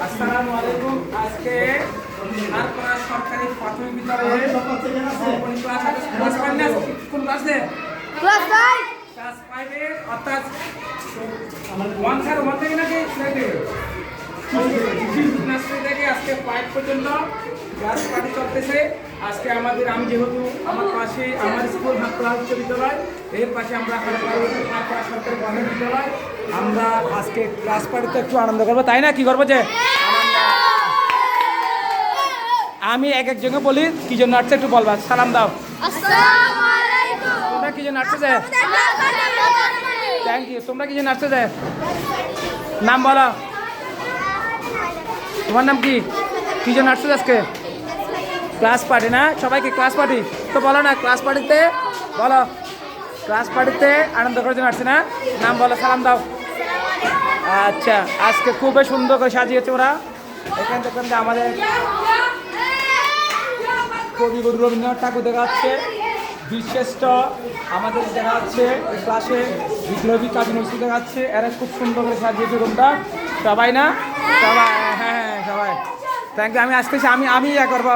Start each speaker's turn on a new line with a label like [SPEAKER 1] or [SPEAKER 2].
[SPEAKER 1] আসসালামু আলাইকুম। আজকে ধারপাড়া সরকারি প্রাথমিক বিদ্যালয়ে ক্লাস 5 না কোন ক্লাসে?
[SPEAKER 2] ক্লাস 5।
[SPEAKER 1] ক্লাস 5 এর অর্থাৎ 1 থেকে নাকি নার্সারি থেকে আজকে 5 পর্যন্ত ক্লাস পার্টি চলতেছে। আজকে আমাদের আমি যেহেতু আমার পাশে আমার স্কুল ধারপাড়া উচ্চ বিদ্যালয়, এর পাশে আমরা ধারপাড়া সরকারি প্রাথমিক বিদ্যালয়, আমরা আজকে ক্লাস পার্টিতে একটু আনন্দ করবো, তাই না? কি করবো যে আমি এক একজনকে বলি কি জন্য আসছে একটু বলবা, সালাম দাও।
[SPEAKER 2] আসসালামু আলাইকুম।
[SPEAKER 1] তোমরা কি জন্য আসছে যে? Thank you. তোমরা কি জন্য আসছে যে? নাম বলো, তোমার নাম কি? কি জন্য আসছে আজকে? ক্লাস পার্টি না? সবাইকে ক্লাস পার্টি তো বলো না, ক্লাস পার্টিতে বলো, ক্লাস পার্টিতে আনন্দ করার জন্য আসছে না? নাম বলো, সালাম দাও। আচ্ছা, আজকে খুবই সুন্দর করে সাজিয়েছে ওরা। এখান থেকে আমাদের কবিগুরু রবীন্দ্রনাথ ঠাকুর দেখা যাচ্ছে, বীরশ্রেষ্ঠ আমাদের দেখা যাচ্ছে ক্লাসে বিপ্লবী কাজী নজরুল দেখা যাচ্ছে। এরা খুব সুন্দর করে সাজিয়েছে রুমটা, সবাই না? সবাই, হ্যাঁ হ্যাঁ সবাই। Thank you. আমি আসতেছি, আমি ইয়ে করবো।